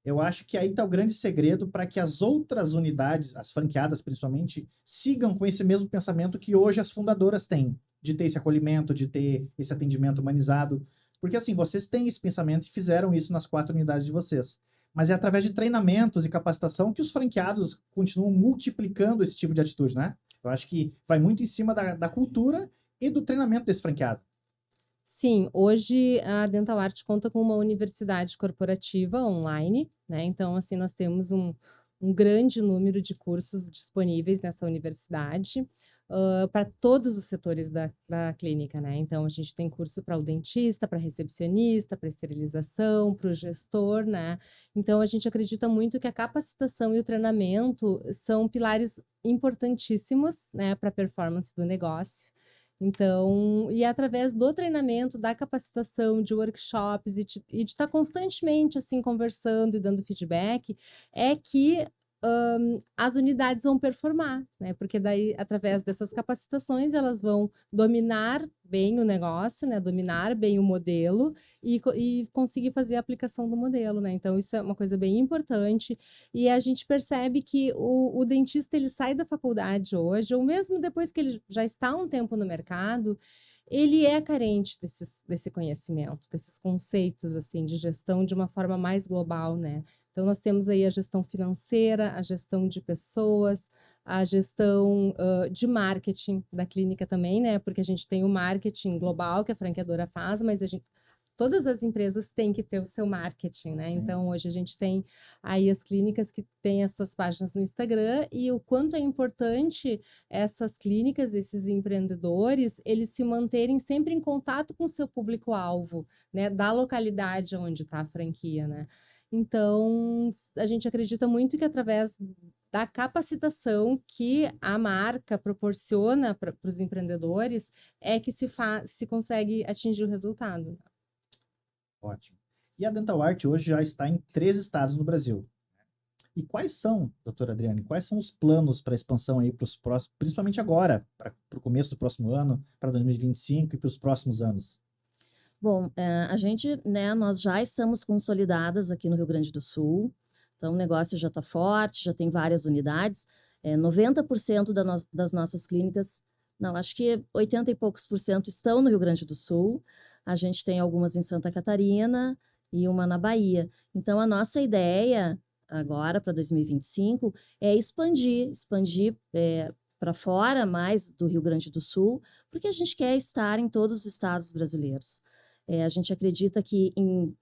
eu acho que aí está o grande segredo para que as outras unidades, as franqueadas principalmente, sigam com esse mesmo pensamento que hoje as fundadoras têm, de ter esse acolhimento, de ter esse atendimento humanizado. Porque assim, vocês têm esse pensamento e fizeram isso nas 4 unidades de vocês. Mas é através de treinamentos e capacitação que os franqueados continuam multiplicando esse tipo de atitude, né? Eu acho que vai muito em cima da cultura e do treinamento desse franqueado. Sim, hoje a Dental Art conta com uma universidade corporativa online, né? Então, assim, nós temos um grande número de cursos disponíveis nessa universidade para todos os setores da clínica, né? Então, a gente tem curso para o dentista, para recepcionista, para esterilização, para o gestor, né? Então, a gente acredita muito que a capacitação e o treinamento são pilares importantíssimos, né, para a performance do negócio. Então, e através do treinamento, da capacitação, de workshops e de estar constantemente assim conversando e dando feedback, é que as unidades vão performar, né? Porque daí, através dessas capacitações, elas vão dominar bem o negócio, né? Dominar bem o modelo e conseguir fazer a aplicação do modelo, né? Então, isso é uma coisa bem importante. E a gente percebe que o dentista, ele sai da faculdade hoje, ou mesmo depois que ele já está há um tempo no mercado, ele é carente desse conhecimento, desses conceitos, assim, de gestão de uma forma mais global, né? Então, nós temos aí a gestão financeira, a gestão de pessoas, a gestão de marketing da clínica também, né? Porque a gente tem o marketing global que a franqueadora faz, mas todas as empresas têm que ter o seu marketing, né? Sim. Então, hoje a gente tem aí as clínicas que têm as suas páginas no Instagram e o quanto é importante essas clínicas, esses empreendedores, eles se manterem sempre em contato com o seu público-alvo, né? Da localidade onde está a franquia, né? Então, a gente acredita muito que através da capacitação que a marca proporciona para os empreendedores é que se consegue atingir o resultado. Ótimo. E a Dental Art hoje já está em 3 estados no Brasil. E quais são, doutora Adriane, quais são os planos para expansão aí para os próximos, principalmente agora, para o começo do próximo ano, para 2025 e para os próximos anos? Bom, a gente, né, nós já estamos consolidadas aqui no Rio Grande do Sul, então o negócio já está forte, já tem várias unidades, 90% das nossas clínicas, não, acho que 80 e poucos por cento estão no Rio Grande do Sul, a gente tem algumas em Santa Catarina e uma na Bahia. Então, a nossa ideia agora para 2025 é expandir para fora mais do Rio Grande do Sul, porque a gente quer estar em todos os estados brasileiros. A gente acredita que em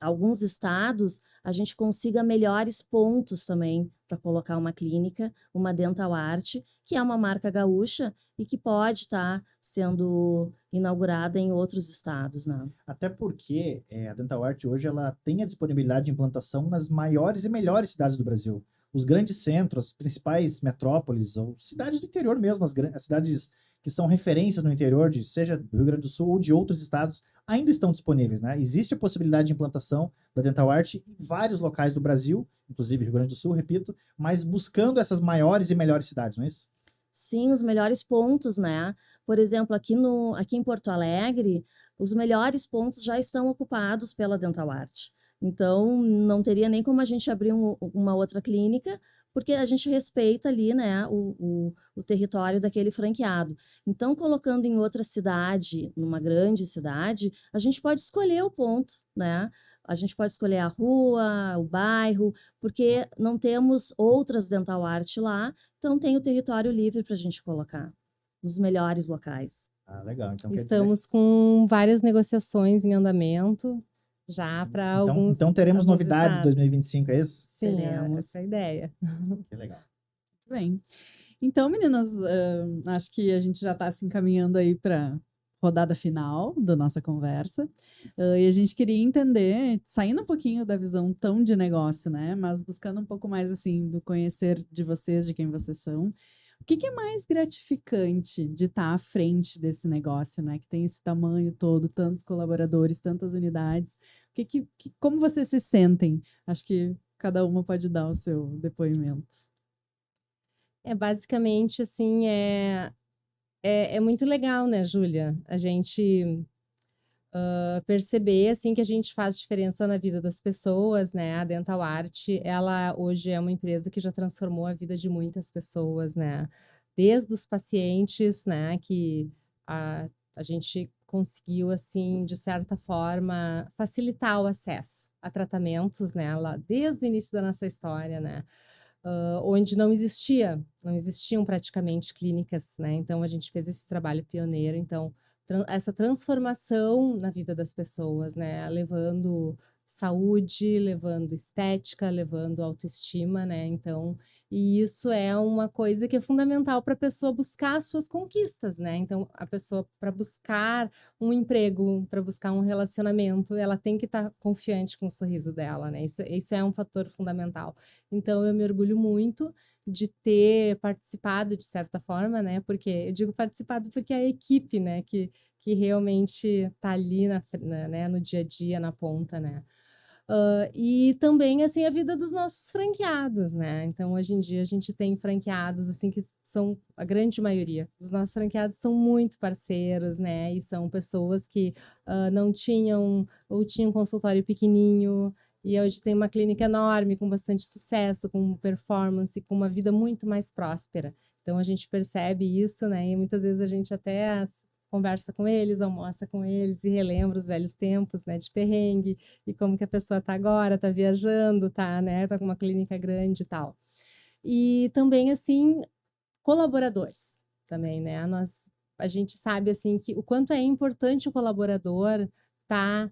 alguns estados a gente consiga melhores pontos também para colocar uma clínica, uma Dental Art, que é uma marca gaúcha e que pode estar sendo inaugurada em outros estados, né? Até porque a Dental Art hoje ela tem a disponibilidade de implantação nas maiores e melhores cidades do Brasil. Os grandes centros, as principais metrópoles, ou cidades do interior mesmo, as cidades que são referências no interior, seja do Rio Grande do Sul ou de outros estados, ainda estão disponíveis, né? Existe a possibilidade de implantação da Dental Art em vários locais do Brasil, inclusive Rio Grande do Sul, repito, mas buscando essas maiores e melhores cidades, não é isso? Sim, os melhores pontos, né? Por exemplo, aqui em Porto Alegre, os melhores pontos já estão ocupados pela Dental Art. Então, não teria nem como a gente abrir uma outra clínica, porque a gente respeita ali, né, o território daquele franqueado. Então, colocando em outra cidade, numa grande cidade, a gente pode escolher o ponto, né? A gente pode escolher a rua, o bairro, porque não temos outras Dental Art lá, então tem o território livre para a gente colocar nos melhores locais. Ah, legal. Então, Estamos com várias negociações em andamento já para alguns. Então teremos novidades em estados. 2025, é isso? Sim, Teremos. essa é a ideia. Que legal. Bem, então, meninas, acho que a gente já está se encaminhando aí para rodada final da nossa conversa. E a gente queria entender, saindo um pouquinho da visão tão de negócio, né? Mas buscando um pouco mais, assim, do conhecer de vocês, de quem vocês são. O que é mais gratificante de estar à frente desse negócio, né? Que tem esse tamanho todo, tantos colaboradores, tantas unidades. Como vocês se sentem? Acho que cada uma pode dar o seu depoimento. Basicamente, assim, é muito legal, né, Júlia? A gente perceber, assim, que a gente faz diferença na vida das pessoas, né? A Dental Art, ela hoje é uma empresa que já transformou a vida de muitas pessoas, né? Desde os pacientes, né, que a gente conseguiu, assim, de certa forma, facilitar o acesso a tratamentos, né? Lá, desde o início da nossa história, né? Onde não existiam praticamente clínicas, né? Então, a gente fez esse trabalho pioneiro. Então, essa transformação na vida das pessoas, né? Levando saúde, levando estética, levando autoestima, né? Então, e isso é uma coisa que é fundamental para a pessoa buscar as suas conquistas, né? Então, a pessoa, para buscar um emprego, para buscar um relacionamento, ela tem que estar confiante com o sorriso dela, né? Isso é um fator fundamental. Então, eu me orgulho muito de ter participado, de certa forma, né? Porque eu digo participado porque é a equipe, né? Que realmente está ali né? No dia a dia, na ponta, né? E também, assim, a vida dos nossos franqueados, né? Então, hoje em dia, a gente tem franqueados, assim, que são a grande maioria. Os nossos franqueados são muito parceiros, né? E são pessoas que não tinham, ou tinham um consultório pequenininho, e hoje tem uma clínica enorme, com bastante sucesso, com performance, com uma vida muito mais próspera. Então, a gente percebe isso, né? E muitas vezes a gente até conversa com eles, almoça com eles e relembra os velhos tempos, né, de perrengue e como que a pessoa tá agora, tá viajando, tá, né, tá com uma clínica grande e tal. E também, assim, colaboradores também, né, a gente sabe, assim, que o quanto é importante o colaborador tá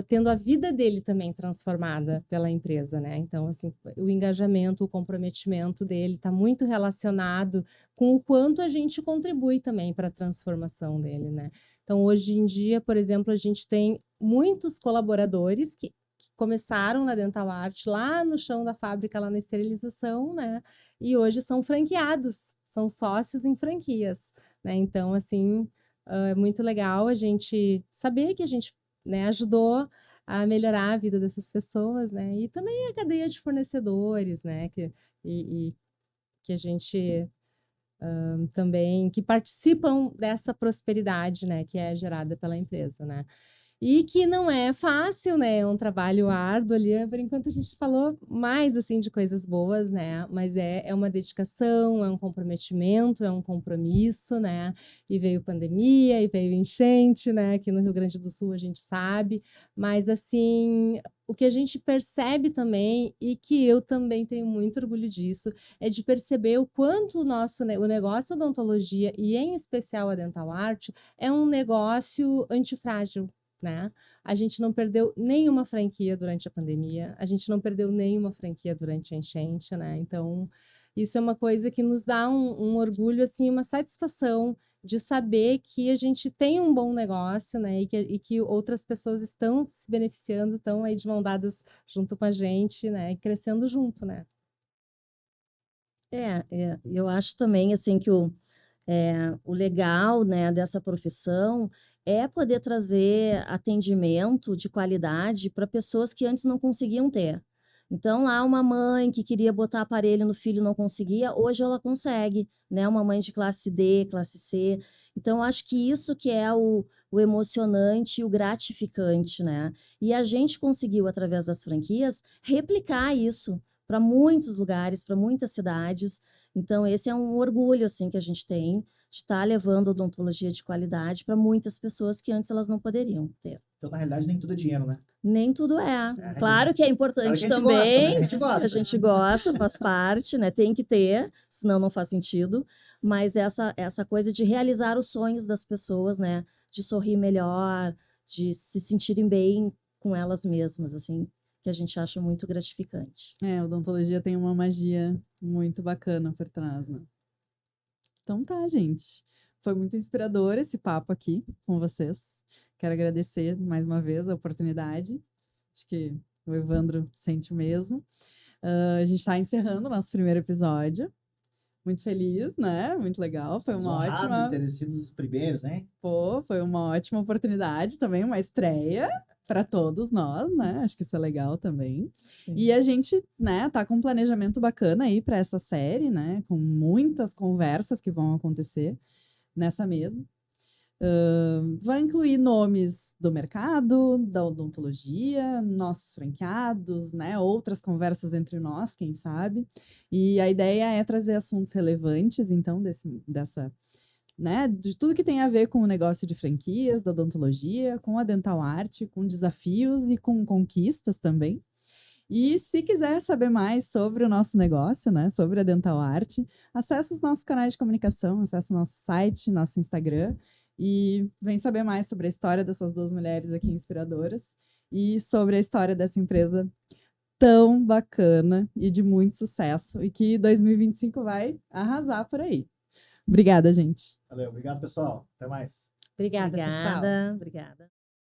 tendo a vida dele também transformada pela empresa, né? Então, assim, o engajamento, o comprometimento dele está muito relacionado com o quanto a gente contribui também para a transformação dele, né? Então, hoje em dia, por exemplo, a gente tem muitos colaboradores que começaram na Dental Art lá no chão da fábrica, lá na esterilização, né? E hoje são franqueados, são sócios em franquias, né? Então, assim, é muito legal a gente saber que a gente, né, ajudou a melhorar a vida dessas pessoas, né? E também a cadeia de fornecedores, né? Que a gente também que participam dessa prosperidade, né? Que é gerada pela empresa, né? E que não é fácil, né? É um trabalho árduo ali. Por enquanto a gente falou mais assim de coisas boas, né? Mas é uma dedicação, é um comprometimento, é um compromisso, né? E veio pandemia, e veio enchente, né? Aqui no Rio Grande do Sul a gente sabe. Mas assim, o que a gente percebe também, e que eu também tenho muito orgulho disso, é de perceber o quanto o negócio odontologia, e em especial a Dental Art, é um negócio antifrágil. Né? A gente não perdeu nenhuma franquia durante a pandemia, a gente não perdeu nenhuma franquia durante a enchente, né? Então, isso é uma coisa que nos dá um orgulho, assim, uma satisfação de saber que a gente tem um bom negócio, né? E que outras pessoas estão se beneficiando, estão aí de mão dadas junto com a gente, né? E crescendo junto, né? Eu acho também, assim, que o legal, né, dessa profissão é poder trazer atendimento de qualidade para pessoas que antes não conseguiam ter. Então, lá uma mãe que queria botar aparelho no filho não conseguia, hoje ela consegue, né? Uma mãe de classe D, classe C. Então, eu acho que isso que é o emocionante e o gratificante, né? E a gente conseguiu, através das franquias, replicar isso para muitos lugares, para muitas cidades. Então, esse é um orgulho, assim, que a gente tem de estar levando odontologia de qualidade para muitas pessoas que antes elas não poderiam ter. Então, na realidade, nem tudo é dinheiro, né? Nem tudo é. Claro que é importante Claro que também. a gente gosta, né? A gente gosta, faz parte, né? Tem que ter, senão não faz sentido. Mas essa coisa de realizar os sonhos das pessoas, né? De sorrir melhor, de se sentirem bem com elas mesmas, assim, que a gente acha muito gratificante. A odontologia tem uma magia muito bacana por trás, né? Então tá, gente. Foi muito inspirador esse papo aqui com vocês. Quero agradecer mais uma vez a oportunidade. Acho que o Evandro sente o mesmo. A gente está encerrando o nosso primeiro episódio. Muito feliz, né? Muito legal. Foi uma ótima... de ter sido os primeiros, hein? Pô, foi uma ótima oportunidade também, uma estreia para todos nós, né? Acho que isso é legal também. Sim. E a gente, né, tá com um planejamento bacana aí para essa série, né? Com muitas conversas que vão acontecer nessa mesa. Vai incluir nomes do mercado, da odontologia, nossos franqueados, né? Outras conversas entre nós, quem sabe. E a ideia é trazer assuntos relevantes, então, dessa... né, de tudo que tem a ver com o negócio de franquias, da odontologia, com a Dental Art, com desafios e com conquistas também. E se quiser saber mais sobre o nosso negócio, né, sobre a Dental Art, acesse os nossos canais de comunicação, acesse o nosso site, nosso Instagram, e vem saber mais sobre a história dessas duas mulheres aqui inspiradoras e sobre a história dessa empresa tão bacana e de muito sucesso, e que 2025 vai arrasar por aí. Obrigada, gente. Valeu, obrigado, pessoal. Até mais. Obrigada, pessoal. Obrigada.